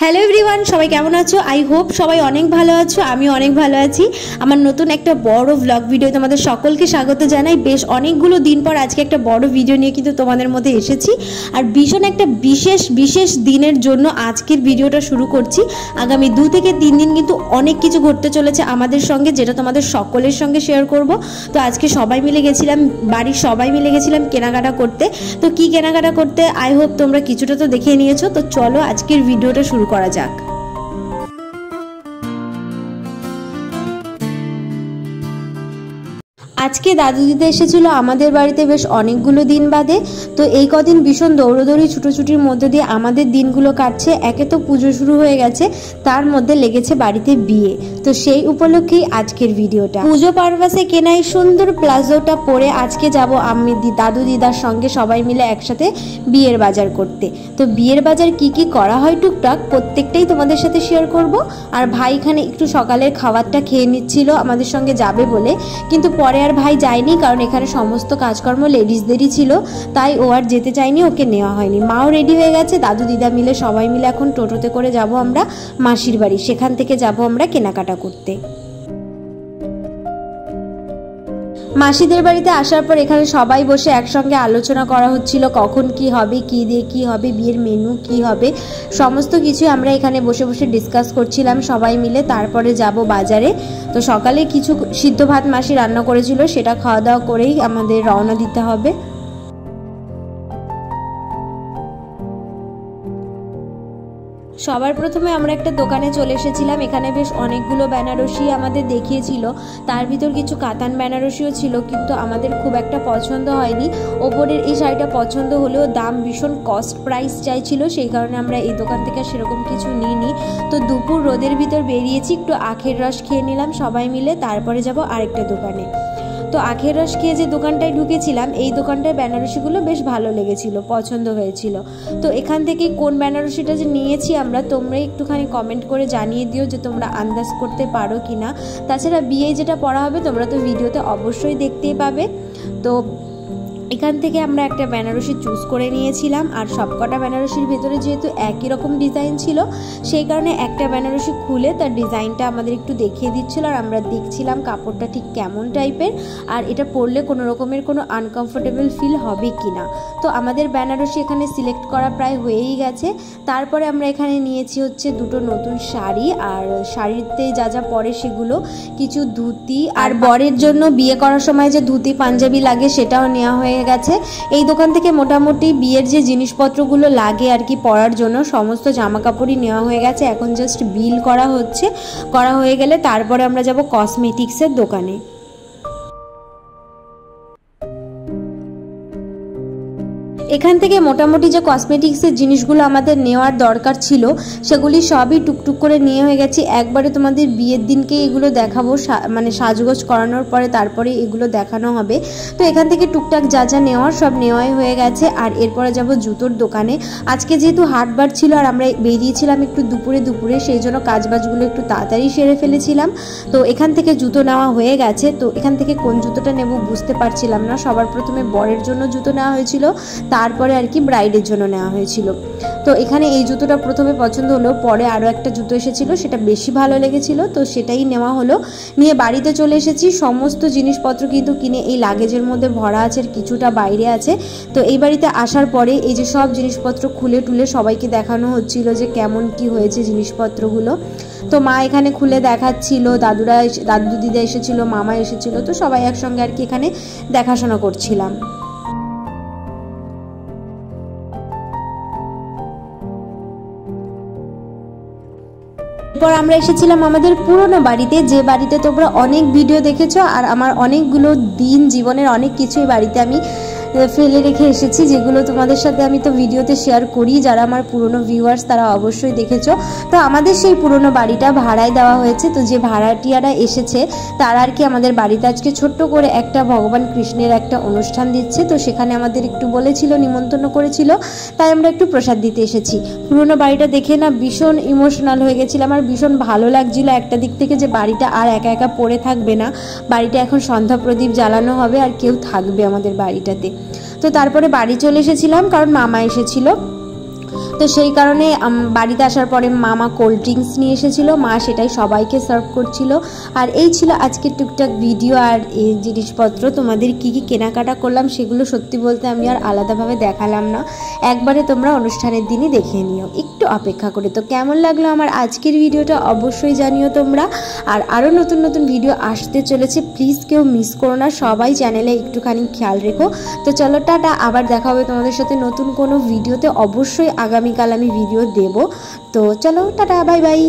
Hello everyone, সবাই কেমন আছো? আই হোপ সবাই অনেক ভালো আছো। আমি অনেক ভালো আছি। আমার নতুন একটা বড় ব্লগ ভিডিও তোমাদের সকলকে স্বাগত জানাই। বেশ অনেকগুলো দিন পর আজকে একটা বড় ভিডিও নিয়ে কিন্তু তোমাদের মধ্যে এসেছি। আর ভীষণ একটা বিশেষ দিনের জন্য আজকের ভিডিওটা শুরু করছি। আগামী 2 থেকে 3 দিন কিন্তু অনেক কিছু ঘটতে চলেছে আমাদের সঙ্গে, যেটা তোমাদের সকলের সঙ্গে শেয়ার করব। তো আজকে সবাই মিলে গেছিলাম, বাড়ির সবাই মিলে গেছিলাম কেনাকাটা করতে। তো কি কেনাকাটা করতে, আই হোপ তোমরা কিছুটা তো দেখে নিয়েছো। তো চলো আজকের ভিডিওটা শুরু করা যাক। আজকে দাদু দিদা এসেছিল আমাদের বাড়িতে বেশ অনেকগুলো দিন বাদে। তো এই কদিন ভীষণ দৌড়দৌড়ি ছুটোছুটির মধ্যে দিয়ে আমাদের দিনগুলো কাটছে। একে তো পুজো শুরু হয়ে গেছে, তার মধ্যে লেগেছে বাড়িতে বিয়ে। তো সেই উপলক্ষেই আজকের ভিডিওটা। পুজো পারপাসে কেনা এই সুন্দর প্লাজোটা পরে আজকে যাব আমি দাদু দিদার সঙ্গে সবাই মিলে একসাথে বিয়ের বাজার করতে। তো বিয়ের বাজার কি কি করা হয় টুকটাক প্রত্যেকটাই তোমাদের সাথে শেয়ার করব। আর ভাই এখানে একটু সকালের খাবারটা খেয়ে নিচ্ছিল আমাদের সঙ্গে যাবে বলে, কিন্তু পরে আর ভাই যায়নি, কারণ এখানে সমস্ত কাজকর্ম লেডিসদেরই ছিল, তাই ও আর যেতে চায়নি, ওকে নেওয়া হয়নি। মাও রেডি হয়ে গেছে, দাদু দিদা মিলে সবাই মিলে এখন টোটোতে করে যাব আমরা মাসির বাড়ি, সেখান থেকে যাব আমরা কেনাকাটা করতে। মাসিদের বাড়িতে আসার পর এখানে সবাই বসে একসঙ্গে আলোচনা করা হচ্ছিল, কখন কি হবে, কি দিয়ে কি হবে, বিয়ের মেনু কি হবে, সমস্ত কিছু আমরা এখানে বসে বসে ডিসকাস করছিলাম সবাই মিলে। তারপরে যাব বাজারে। তো সকালে কিছু সিদ্ধ ভাত মাসি রান্না করেছিল, সেটা খাওয়া দাওয়া করেই আমাদের রওনা দিতে হবে। সবার প্রথমে আমরা একটা দোকানে চলে এসেছিলাম। এখানে বেশ অনেকগুলো বেনারসি আমাদের দেখিয়েছিল, তার ভিতর কিছু কাতান বেনারসিও ছিল, কিন্তু আমাদের খুব একটা পছন্দ হয়নি। ওপরের এই শাড়িটা পছন্দ হলেও দাম ভীষণ কস্ট প্রাইস চাইছিল, সেই কারণে আমরা এই দোকান থেকে সেরকম কিছু নিইনি। তো দুপুর রোদের ভিতর বেরিয়েছি, একটু আখের রস খেয়ে নিলাম সবাই মিলে, তারপরে যাব আরেকটা দোকানে। তো আখের রস খেয়ে যে দোকানটায় ঢুকেছিলাম, এই দোকানটায় বেনারসিগুলো বেশ ভালো লেগেছিল, পছন্দ হয়েছিল। তো এখান থেকে কোন বেনারসিটা যে নিয়েছি আমরা, তোমরা একটুখানি কমেন্ট করে জানিয়ে দিও যে তোমরা আন্দাজ করতে পারো কি না। তাছাড়া বিয়ে যেটা পড়া হবে তোমরা তো ভিডিওতে অবশ্যই দেখতেই পাবে। তো এখান থেকে আমরা একটা বেনারসি চুজ করে নিয়েছিলাম। আর সবকটা বেনারসির ভেতরে যেহেতু একই রকম ডিজাইন ছিল, সেই কারণে একটা বেনারসি খুলে তার ডিজাইনটা আমাদের একটু দেখিয়ে দিচ্ছিল, আর আমরা দেখছিলাম কাপড়টা ঠিক কেমন টাইপের, আর এটা পরলে কোনো রকমের কোনো আনকমফোর্টেবল ফিল হবে কি না। তো আমাদের বেনারসি এখানে সিলেক্ট করা প্রায় হয়েই গেছে। তারপরে আমরা এখানে নিয়েছি হচ্ছে দুটো নতুন শাড়ি, আর শাড়িতে যা যা পরে সেগুলো, কিছু ধুতি, আর বরের জন্য বিয়ে করার সময় যে ধুতি পাঞ্জাবি লাগে সেটাও নেওয়া হয়ে গেছে। এই দোকান থেকে মোটামুটি বিয়ের যে জিনিসপত্রগুলো লাগে আর কি পরার জন্য, সমস্ত জামা কাপড়ই নেওয়া হয়ে গেছে। এখন জাস্ট বিল করা হচ্ছে, করা হয়ে গেলে তারপরে আমরা যাব কসমেটিক্সের দোকানে। এখান থেকে মোটামুটি যে কসমেটিক্সের জিনিসগুলো আমাদের নেওয়ার দরকার ছিল সেগুলি সবই টুকটুক করে নিয়ে হয়ে গেছি। একবারে তোমাদের বিয়ের দিনকে এগুলো দেখাবো, মানে সাজগোজ করানোর পরে তারপরে এগুলো দেখানো হবে। তো এখান থেকে টুকটাক যা যা নেওয়ার সব নেওয়াই হয়ে গেছে। আর এরপরে যাব জুতোর দোকানে। আজকে যেহেতু হাটবার ছিল আর আমরা বেরিয়েছিলাম একটু দুপুরে, সেই জন্য কাজবাজগুলো একটু তাড়াতাড়ি সেরে ফেলেছিলাম। তো এখান থেকে জুতো নেওয়া হয়ে গেছে। তো এখান থেকে কোন জুতোটা নেব বুঝতে পারছিলাম না। সবার প্রথমে বরের জন্য জুতো নেওয়া হয়েছিল, তারপরে আর কি ব্রাইডের জন্য নেওয়া হয়েছিল। তো এখানে এই জুতোটা প্রথমে পছন্দ হলো, পরে আরও একটা জুতো এসেছিলো, সেটা বেশি ভালো লেগেছিল, তো সেটাই নেওয়া হলো। নিয়ে বাড়িতে চলে এসেছি। সমস্ত জিনিসপত্র কিন্তু কিনে এই লাগেজের মধ্যে ভরা আছে, কিছুটা বাইরে আছে। তো এই বাড়িতে আসার পরে এই যে সব জিনিসপত্র খুলে টুলে সবাইকে দেখানো হচ্ছিল যে কেমন কি হয়েছে জিনিসপত্রগুলো। তো মা এখানে খুলে দেখাচ্ছিল, দাদু দিদা এসেছিল, মামা এসেছিল, তো সবাই একসঙ্গে আর কি এখানে দেখাশোনা করছিলাম। এরপর আমরা এসেছিলাম আমাদের পুরনো বাড়িতে, যে বাড়িতে তোমরা অনেক ভিডিও দেখেছো, আর আমার অনেকগুলো দিন জীবনের অনেক কিছুই বাড়িতে আমি ফেলে রেখে এসেছি, যেগুলো তোমাদের সাথে আমি তো ভিডিওতে শেয়ার করি। যারা আমার পুরনো ভিউয়ার্স তারা অবশ্যই দেখেছো। তো আমাদের সেই পুরনো বাড়িটা ভাড়ায় দেওয়া হয়েছে। তো যে ভাড়াটিয়ারা এসেছে তারা আর কি আমাদের বাড়িতে আজকে ছোট্ট করে একটা ভগবান কৃষ্ণের একটা অনুষ্ঠান দিচ্ছে। তো সেখানে আমাদের একটু বলেছিল, নিমন্ত্রণ করেছিল, তাই আমরা একটু প্রসাদ দিতে এসেছি। পুরনো বাড়িটা দেখে না ভীষণ ইমোশনাল হয়ে গেছিলাম, আর ভীষণ ভালো লাগছিল একটা দিক থেকে যে বাড়িটা আর একা একা পড়ে থাকবে না, বাড়িটা এখন সন্ধ্যা প্রদীপ জ্বালানো হবে আর কেউ থাকবে আমাদের বাড়িটাতে। তো তারপরে বাড়ি চলে এসেছিলাম, কারণ মামা এসেছিল। তো সেই কারণে বাড়িতে আসার পরে মামা কোল্ড ড্রিঙ্কস নিয়ে এসেছিলো, মা সেটাই সবাইকে সার্ভ করছিল। আর এই ছিল আজকের টুকটাক ভিডিও আর এই জিনিসপত্র। তোমাদের কি কি কেনাকাটা করলাম সেগুলো সত্যি বলতে আমি আর আলাদাভাবে দেখালাম না, একবারে তোমরা অনুষ্ঠানের দিনই দেখে নিও, একটু অপেক্ষা করে। তো কেমন লাগলো আমার আজকের ভিডিওটা অবশ্যই জানিও তোমরা। আর আরও নতুন নতুন ভিডিও আসতে চলেছে, প্লিজ কেউ মিস করো না, সবাই চ্যানেলে একটুখানি খেয়াল রেখো। তো চলো টাটা, আবার দেখা হবে তোমাদের সাথে নতুন কোনো ভিডিওতে। অবশ্যই আগামীকাল আমি ভিডিও দেব। তো চলো টাটা, বাই বাই।